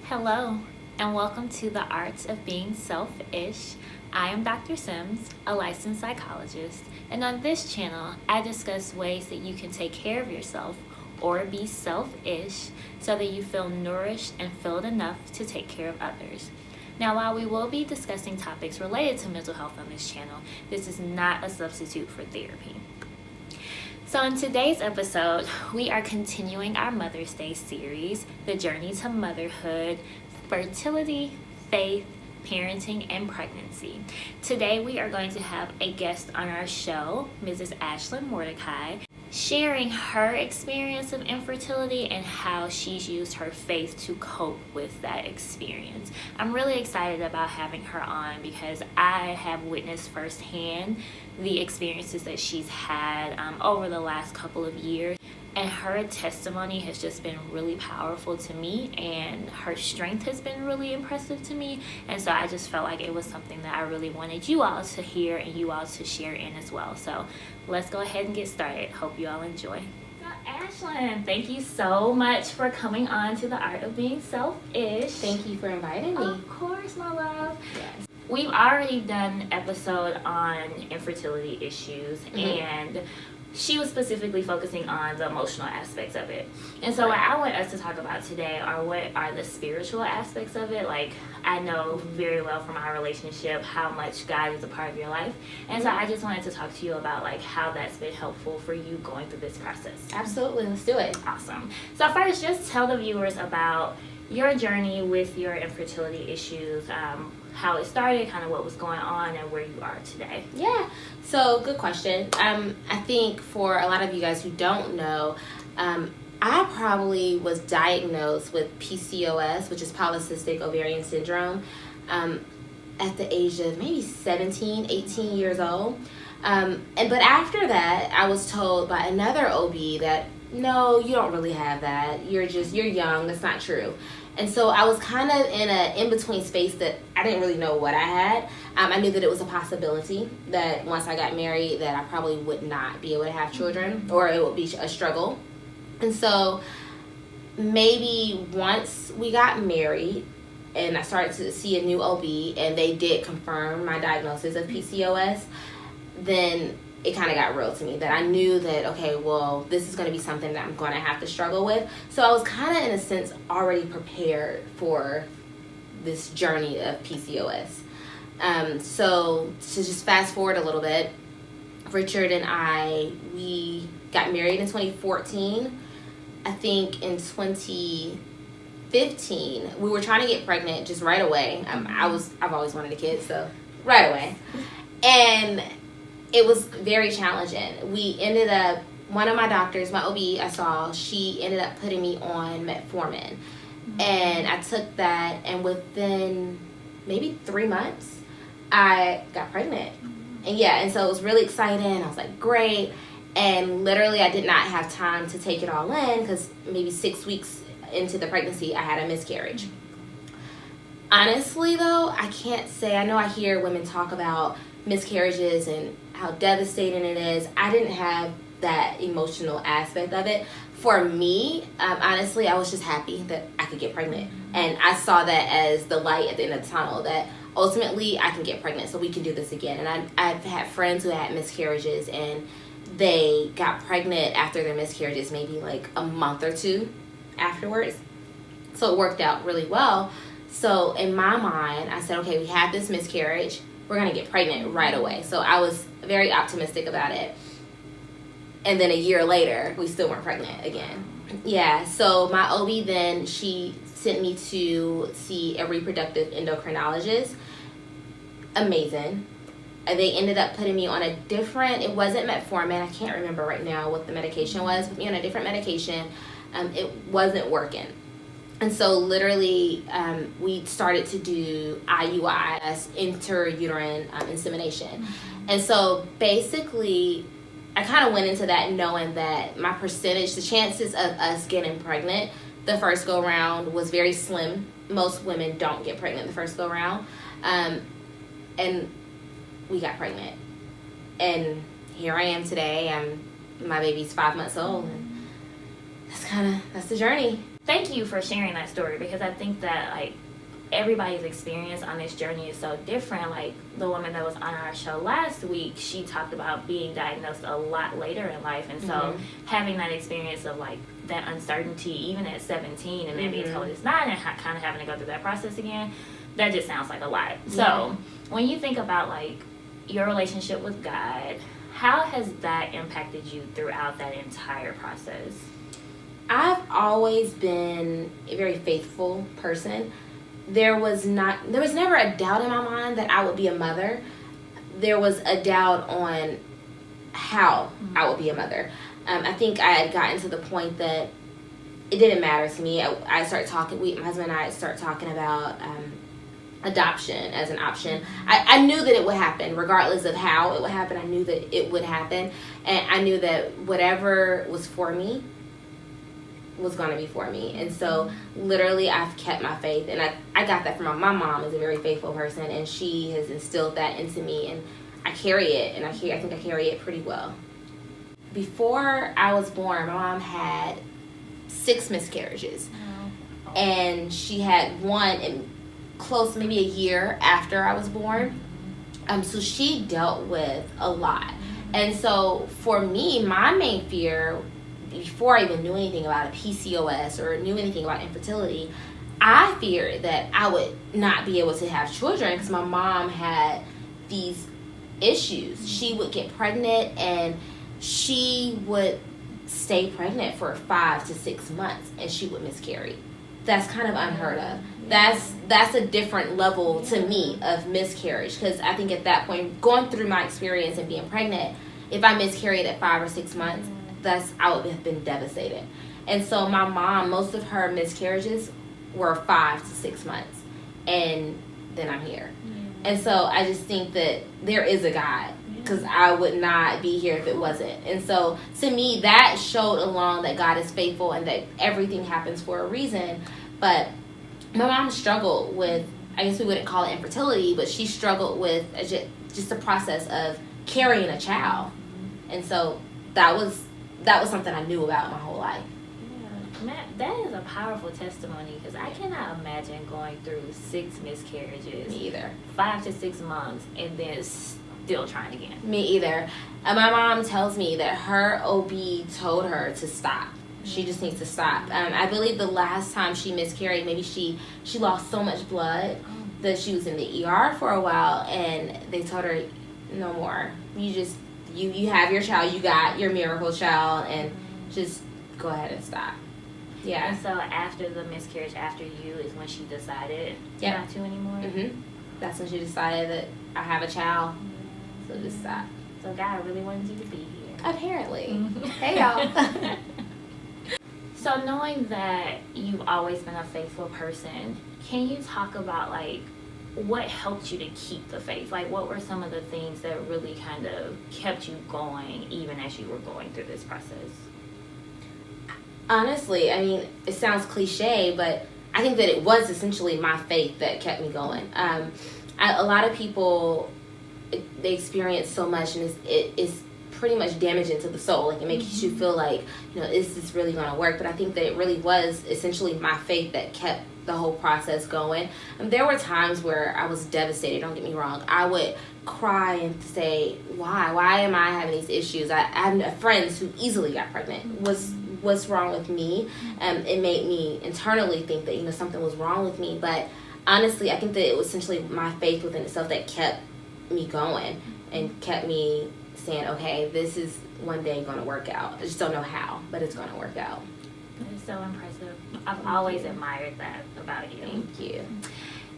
Hello, and welcome to the Arts of Being Self-ish. I am Dr. Sims, a licensed psychologist, and on this channel, I discuss ways that you can take care of yourself or be self-ish so that you feel nourished and filled enough to take care of others. Now, while we will be discussing topics related to mental health on this channel, this is not a substitute for therapy. So in today's episode, we are continuing our Mother's Day series, The Journey to Motherhood, Fertility, Faith, Parenting, and Pregnancy. Today we are going to have a guest on our show, Mrs. Ashlynn Mordecai, sharing her experience of infertility and how she's used her faith to cope with that experience. I'm really excited about having her on because I have witnessed firsthand the experiences that she's had over the last couple of years. And her testimony has just been really powerful to me, and her strength has been really impressive to me. And so I just felt like it was something that I really wanted you all to hear and you all to share in as well. So let's go ahead and get started. Hope you all enjoy. So Ashlynn, thank you so much for coming on to the Art of Being Self-ish. Thank you for inviting me. Of course, my love. Yes. We've already done an episode on infertility issues, and she was specifically focusing on the emotional aspects of it. And so what I want us to talk about today are what are the spiritual aspects of it. Like, I know very well from our relationship how much God is a part of your life. And so I just wanted to talk to you about like how that's been helpful for you going through this process. Absolutely, let's do it. Awesome. So first, just tell the viewers about your journey with your infertility issues, how it started, kind of what was going on, and where you are today. Yeah, so good question. I think for a lot of you guys who don't know, I probably was diagnosed with PCOS, which is polycystic ovarian syndrome, at the age of maybe 17, 18 years old. But after that, I was told by another OB that, no, you don't really have that. You're young. That's not true. And so I was kind of in an in-between space that I didn't really know what I had. I knew that it was a possibility that once I got married that I probably would not be able to have children, or it would be a struggle. And so maybe once we got married and I started to see a new OB and they did confirm my diagnosis of PCOS, then it kind of got real to me that I knew that, okay, well, this is going to be something that I'm going to have to struggle with. So I was kind of, in a sense, already prepared for this journey of PCOS. So to just fast forward a little bit, Richard and we got married in 2014. I think in 2015, we were trying to get pregnant just right away. I've always wanted a kid, so right away. And it was very challenging. We ended up, one of my doctors, my OB I saw, she ended up putting me on metformin. And I took that, and within maybe 3 months, I got pregnant. And so it was really exciting. I was like, great. And literally I did not have time to take it all in because maybe 6 weeks into the pregnancy, I had a miscarriage. Honestly, though, I can't say, I know I hear women talk about miscarriages and how devastating it is. I didn't have that emotional aspect of it. For me, honestly, I was just happy that I could get pregnant. And I saw that as the light at the end of the tunnel, that ultimately I can get pregnant so we can do this again. And I've had friends who had miscarriages and they got pregnant after their miscarriages maybe like a month or two afterwards. So it worked out really well. So in my mind, I said, okay, we have this miscarriage. We're going to get pregnant right away. So I was very optimistic about it. And then a year later, we still weren't pregnant again. Yeah, so my OB then, she sent me to see a reproductive endocrinologist. Amazing. They ended up putting me on a different, it wasn't metformin. I can't remember right now what the medication was. Put me on a different medication. It wasn't working. And so literally, we started to do IUI, intrauterine insemination. And so basically, I kind of went into that knowing that my percentage, the chances of us getting pregnant the first go round was very slim. Most women don't get pregnant the first go round. And we got pregnant. And here I am today. My baby's 5 months old. And that's the journey. thank you for sharing that story, because I think that like everybody's experience on this journey is so different. Like the woman that was on our show last week, she talked about being diagnosed a lot later in life, and so having that experience of like that uncertainty even at 17 and then being told it's not, and kind of having to go through that process again, that just sounds like a lot. So when you think about like your relationship with God, how has that impacted you throughout that entire process? I've always been a very faithful person. There was never a doubt in my mind that I would be a mother. There was a doubt on how I would be a mother. I think I had gotten to the point that it didn't matter to me. I started talking, my husband and I started talking about adoption as an option. I knew that it would happen, regardless of how it would happen. I knew that it would happen. And I knew that whatever was for me was going to be for me. And so literally I've kept my faith, and I got that from my mom is a very faithful person, and she has instilled that into me, and I carry it, and I think I carry it pretty well. Before I was born, my mom had 6 miscarriages. And she had one in close, maybe a year after I was born. So she dealt with a lot. And so for me, my main fear, before I even knew anything about a PCOS or knew anything about infertility, I feared that I would not be able to have children because my mom had these issues. She would get pregnant and she would stay pregnant for 5 to 6 months and she would miscarry. That's kind of unheard of. That's a different level to me of miscarriage, because I think at that point, going through my experience and being pregnant, if I miscarried at 5 or 6 months, I would have been devastated. And so my mom, most of her miscarriages were 5 to 6 months, and then I'm here. And so I just think that there is a God, because I would not be here if it wasn't. And so to me, that showed along that God is faithful and that everything happens for a reason. But my mom struggled with, I guess we wouldn't call it infertility, but she struggled with just the process of carrying a child. And so that was something I knew about my whole life. Yeah, Matt, that is a powerful testimony, because I cannot imagine going through 6 miscarriages. Me either. 5 to 6 months, and then still trying again. Me either. My mom tells me that her OB told her to stop. She just needs to stop. I believe the last time she miscarried, maybe she lost so much blood that she was in the ER for a while, and they told her, no more. You have your child, you got your miracle child, and just go ahead and stop. Yeah. And so after the miscarriage, after you, is when she decided not to anymore? That's when she decided that I have a child, so just stop. So God really wanted you to be here. Apparently. Hey, y'all. So knowing that you've always been a faithful person, can you talk about like what helped you to keep the faith? Like what were some of the things that really kind of kept you going even as you were going through this process? Honestly, I mean, it sounds cliche, but I think that it was essentially my faith that kept me going. A lot of people, they experience so much, and it's pretty much damaging to the soul. Like it makes you feel like, is this really going to work? But I think that it really was essentially my faith that kept the whole process going. There were times where I was devastated, don't get me wrong. I would cry and say, why am I having these issues? I have friends who easily got pregnant. What's wrong with me? It made me internally think that something was wrong with me. But honestly, I think that it was essentially my faith within itself that kept me going and kept me saying, okay, this is one day going to work out. I just don't know how, but it's going to work out. It's so impressive. I've always admired that about you. Thank you.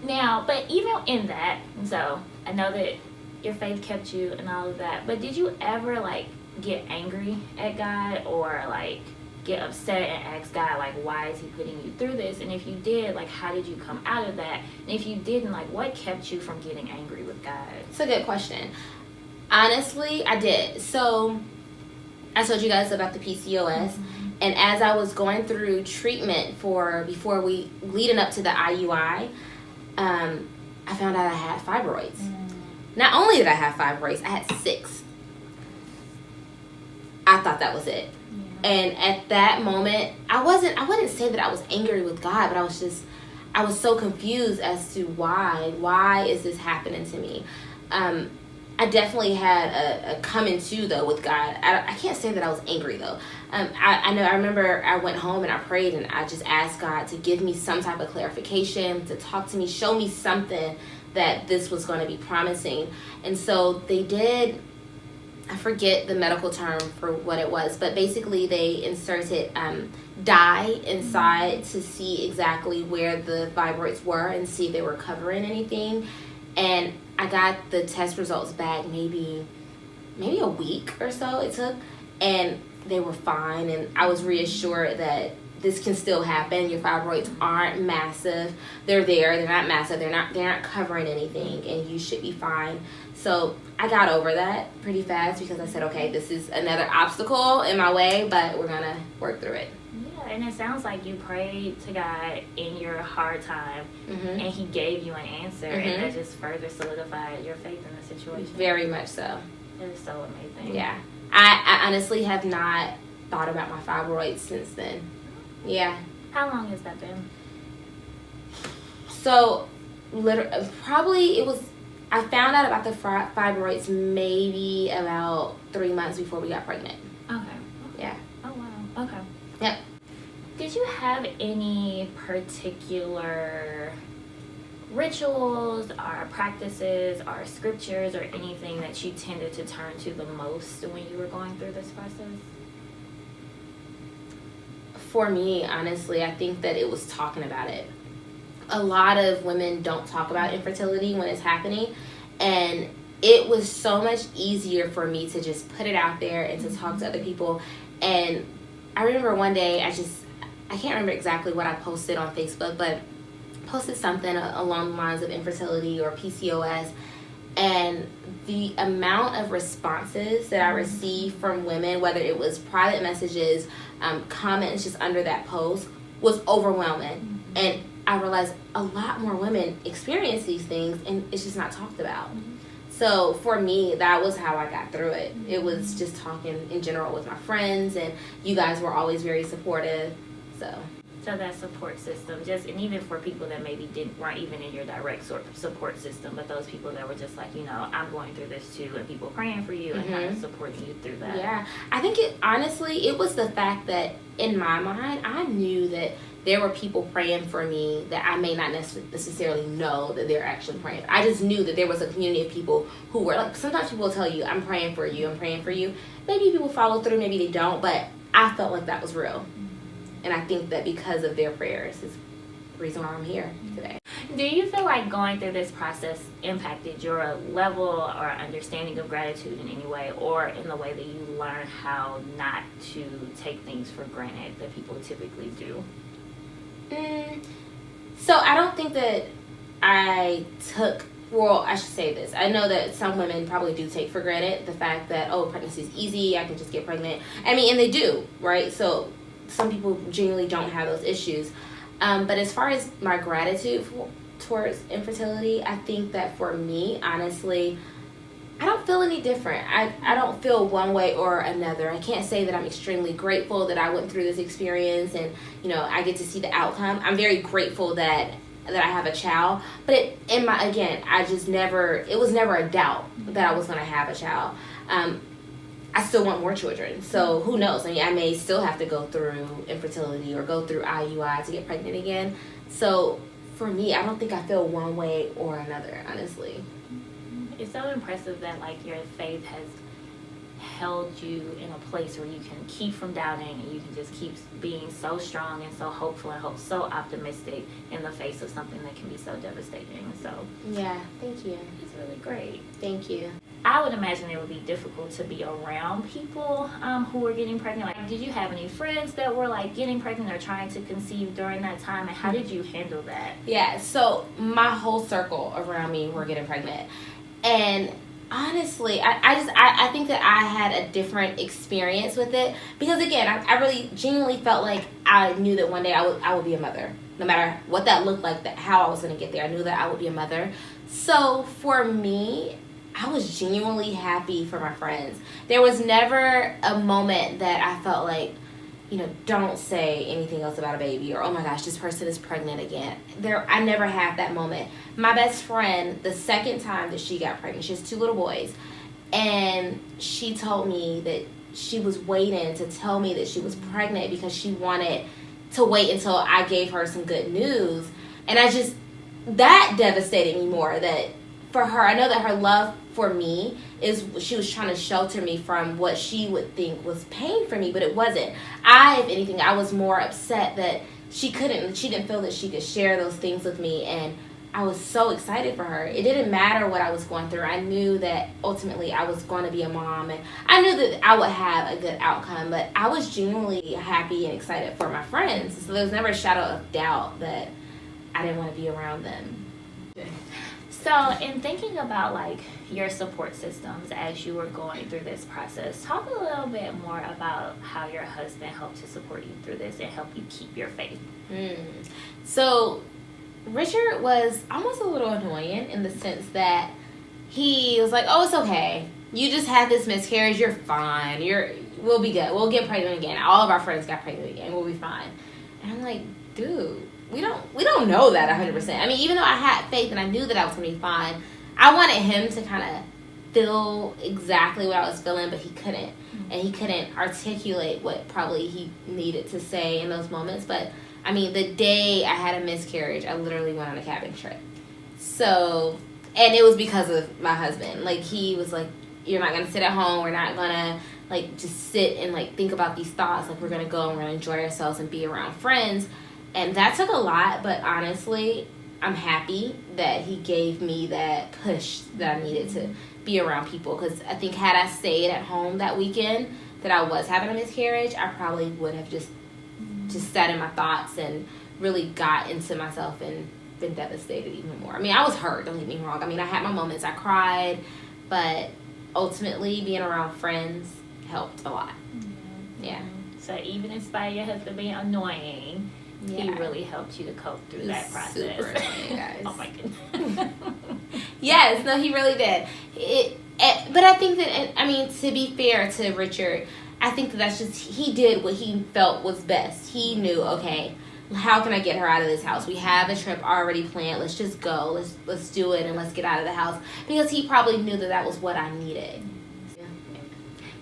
Now, but even in that, so I know that your faith kept you and all of that, but did you ever like get angry at God or like get upset and ask God like, why is he putting you through this? And if you did, like, how did you come out of that? And if you didn't, like, what kept you from getting angry with God? It's a good question. Honestly, I did. So I told you guys about the PCOS, and as I was going through treatment leading up to the IUI, I found out I had fibroids. Not only did I have fibroids, I had 6. I thought that was it. And at that moment, I wouldn't say that I was angry with God, but I was so confused as to why is this happening to me. I definitely had a coming to though with God. I can't say that I was angry though. I remember I went home and I prayed and I just asked God to give me some type of clarification, to talk to me, show me something that this was going to be promising. And so they did. I forget the medical term for what it was, but basically they inserted dye inside to see exactly where the fibroids were and see if they were covering anything. And I got the test results back maybe a week or so it took, and they were fine. And I was reassured that this can still happen. Your fibroids aren't massive. They're there. They're not massive. They're not covering anything, and you should be fine. So I got over that pretty fast because I said, okay, this is another obstacle in my way, but we're gonna work through it. Yeah, and it sounds like you prayed to God in your hard time, and He gave you an answer, and that just further solidified your faith in the situation. Very much so. It is so amazing. Yeah, I honestly have not thought about my fibroids since then. Yeah. How long has that been? So, probably it was. I found out about the fibroids maybe about 3 months before we got pregnant. Okay. Yeah. Oh wow. Okay. Yep. Did you have any particular rituals or practices or scriptures or anything that you tended to turn to the most when you were going through this process? For me, honestly, I think that it was talking about it. A lot of women don't talk about infertility when it's happening, and it was so much easier for me to just put it out there and to talk to other people. And I remember one day I can't remember exactly what I posted on Facebook, but posted something along the lines of infertility or PCOS, and the amount of responses that I received from women, whether it was private messages, comments just under that post, was overwhelming. And I realized a lot more women experience these things, and it's just not talked about. So for me, that was how I got through it. It was just talking in general with my friends, and you guys were always very supportive. So that support system, and even for people that maybe weren't even in your direct sort of support system, but those people that were just like, I'm going through this too, and people praying for you and kind of supporting you through that. Yeah, I think it was the fact that in my mind, I knew that there were people praying for me that I may not necessarily know that they're actually praying. I just knew that there was a community of people who were like, sometimes people will tell you, I'm praying for you, I'm praying for you. Maybe people follow through, maybe they don't, but I felt like that was real. And I think that because of their prayers is the reason why I'm here today. Do you feel like going through this process impacted your level or understanding of gratitude in any way, or in the way that you learn how not to take things for granted that people typically do? So I don't think that I should say this. I know that some women probably do take for granted the fact that, pregnancy is easy, I can just get pregnant. I mean, and they do, right? So some people genuinely don't have those issues. But as far as my gratitude towards infertility, I think that for me, honestly, I don't feel any different. I don't feel one way or another. I can't say that I'm extremely grateful that I went through this experience and, I get to see the outcome. I'm very grateful that I have a child. But it was never a doubt that I was going to have a child. I still want more children. So who knows? I mean, I may still have to go through infertility or go through IUI to get pregnant again. So for me, I don't think I feel one way or another, honestly. It's so impressive that your faith has held you in a place where you can keep from doubting, and you can just keep being so strong and so hopeful and so optimistic in the face of something that can be so devastating. So yeah, thank you. It's really great. Thank you. I would imagine it would be difficult to be around people who were getting pregnant. Did you have any friends that were getting pregnant or trying to conceive during that time, and how did you handle that? Yeah, so my whole circle around me were getting pregnant, and honestly, I think that I had a different experience with it because, again, I really genuinely felt like I knew that one day I would be a mother. No matter what that looked like, how I was going to get there, I knew that I would be a mother. So for me, I was genuinely happy for my friends. There was never a moment that I felt like don't say anything else about a baby, or oh my gosh, this person is pregnant again. I never had that moment. My best friend, the second time that she got pregnant, she has 2 little boys, and she told me that she was waiting to tell me that she was pregnant because she wanted to wait until I gave her some good news. And that devastated me more, that for her, I know that her love for me is she was trying to shelter me from what she would think was pain for me, but it wasn't. If anything, I was more upset that she didn't feel that she could share those things with me, and I was so excited for her. It didn't matter what I was going through. I knew that ultimately I was going to be a mom, and I knew that I would have a good outcome, but I was genuinely happy and excited for my friends. So there was never a shadow of doubt that I didn't want to be around them. So, in thinking about like your support systems as you were going through this process, talk a little bit more about how your husband helped to support you through this and help you keep your faith. So, Richard was almost a little annoying in the sense that he was like, "Oh, it's okay. You just had this miscarriage. You're fine. We'll be good. We'll get pregnant again. All of our friends got pregnant again. We'll be fine." And I'm like, dude, we don't know that 100%. I mean, even though I had faith and I knew that I was going to be fine, I wanted him to kind of feel exactly what I was feeling, but he couldn't. And he couldn't articulate what probably he needed to say in those moments. But, I mean, the day I had a miscarriage, I literally went on a cabin trip. So, and it was because of my husband. Like, he was like, "You're not going to sit at home. We're not going to, like, just sit and, like, think about these thoughts. Like, we're going to go and we're going to enjoy ourselves and be around friends." And that took a lot, but honestly, I'm happy that he gave me that push that I needed to be around people. Because I think had I stayed at home that weekend that I was having a miscarriage, I probably would have just sat in my thoughts and really got into myself and been devastated even more. I mean, I was hurt, don't get me wrong. I mean, I had my moments, I cried, but ultimately being around friends helped a lot. Yeah. So even in spite of your husband being annoying, Yeah. he really helped you to cope through that process. Super annoying, guys. Oh my goodness. Yes, no, he really did. But I think that, I mean, to be fair to Richard, I think that's just, he did what he felt was best. He knew, okay, how can I get her out of this house? We have a trip already planned. Let's just go. Let's do it and let's get out of the house. Because he probably knew that was what I needed.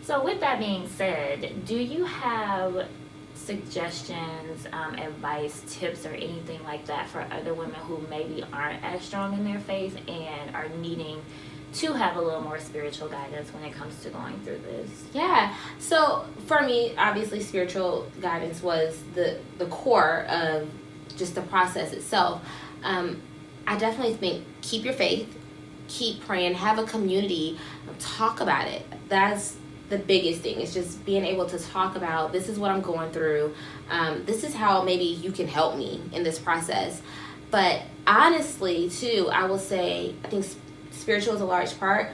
So with that being said, do you have suggestions, advice, tips, or anything like that for other women who maybe aren't as strong in their faith and are needing to have a little more spiritual guidance when it comes to going through this? Yeah. So for me, obviously, spiritual guidance was the core of just the process itself. I definitely think keep your faith, keep praying, have a community, talk about it. That's the biggest thing. Is just being able to talk about, this is what I'm going through. This is how maybe you can help me in this process. But honestly, too, I will say, I think spiritual is a large part.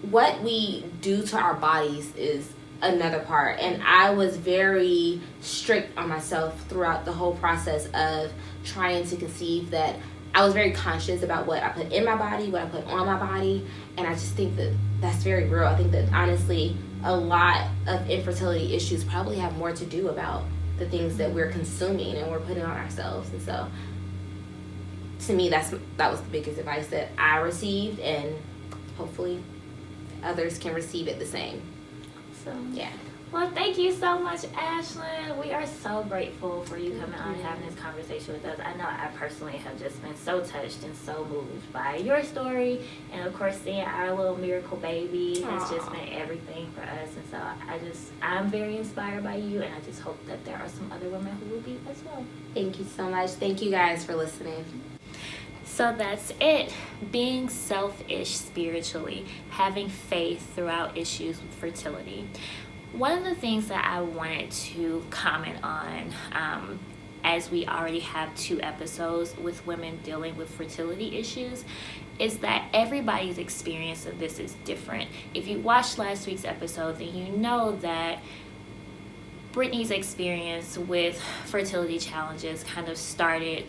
What we do to our bodies is another part. And I was very strict on myself throughout the whole process of trying to conceive. That I was very conscious about what I put in my body, what I put on my body. And I just think that that's very real. I think that honestly, a lot of infertility issues probably have more to do about the things that we're consuming and we're putting on ourselves. And so, to me, that was the biggest advice that I received, and hopefully others can receive it the same. So, yeah. Well, thank you so much, Ashlynn. We are so grateful for you coming on and having this conversation with us. I know I personally have just been so touched and so moved by your story. And, of course, seeing our little miracle baby has just been everything for us. And so I'm very inspired by you, and I just hope that there are some other women who will be as well. Thank you so much. Thank you guys for listening. So that's it. Being selfish spiritually, having faith throughout issues with fertility. One of the things that I wanted to comment on, as we already have 2 episodes with women dealing with fertility issues, is that everybody's experience of this is different. If you watched last week's episode, then you know that Brittany's experience with fertility challenges kind of started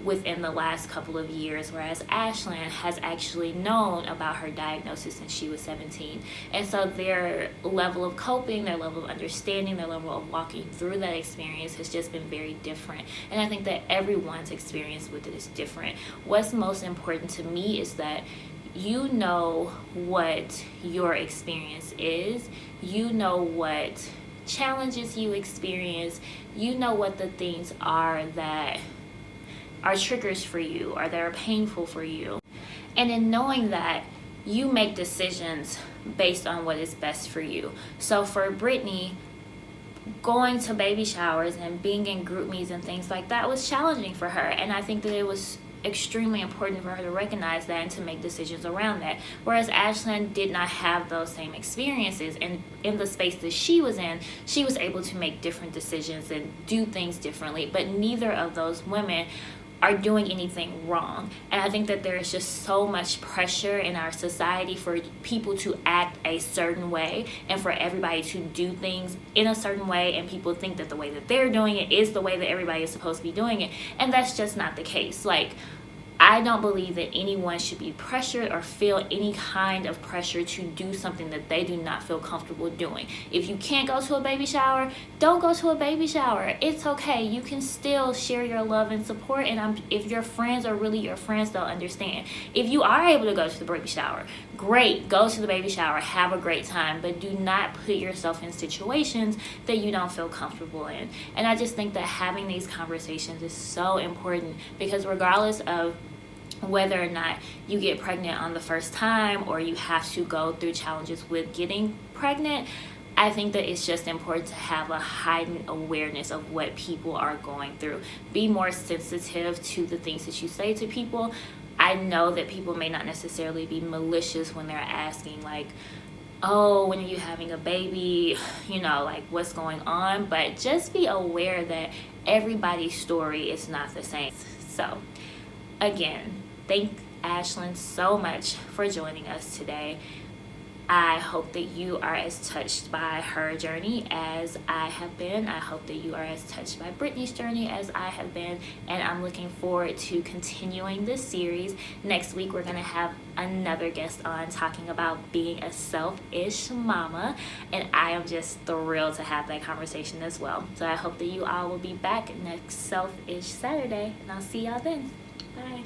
within the last couple of years, whereas Ashlynn has actually known about her diagnosis since she was 17. And so their level of coping, their level of understanding, their level of walking through that experience has just been very different. And I think that everyone's experience with it is different. What's most important to me is that you know what your experience is, you know what challenges you experience, you know what the things are that are triggers for you or that are painful for you. And in knowing that, you make decisions based on what is best for you. So for Brittany, going to baby showers and being in group meets and things like that was challenging for her. And I think that it was extremely important for her to recognize that and to make decisions around that. Whereas Ashlynn did not have those same experiences, and in the space that she was in, she was able to make different decisions and do things differently. But neither of those women are doing anything wrong. And I think that there is just so much pressure in our society for people to act a certain way and for everybody to do things in a certain way, and people think that the way that they're doing it is the way that everybody is supposed to be doing it, and that's just not the case. Like, I don't believe that anyone should be pressured or feel any kind of pressure to do something that they do not feel comfortable doing. If you can't go to a baby shower, don't go to a baby shower. It's okay. You can still share your love and support, and if your friends are really your friends, they'll understand. If you are able to go to the baby shower, great. Go to the baby shower. Have a great time, but do not put yourself in situations that you don't feel comfortable in. And I just think that having these conversations is so important, because regardless of whether or not you get pregnant on the first time or you have to go through challenges with getting pregnant, I think that it's just important to have a heightened awareness of what people are going through. Be more sensitive to the things that you say to people. I know that people may not necessarily be malicious when they're asking, like, oh, when are you having a baby? You know, like, what's going on? But just be aware that everybody's story is not the same. So, again, thank Ashlynn so much for joining us today. I hope that you are as touched by her journey as I have been. I hope that you are as touched by Brittany's journey as I have been. And I'm looking forward to continuing this series. Next week, we're going to have another guest on talking about being a self-ish mama. And I am just thrilled to have that conversation as well. So I hope that you all will be back next Self-ish Saturday. And I'll see y'all then. Bye.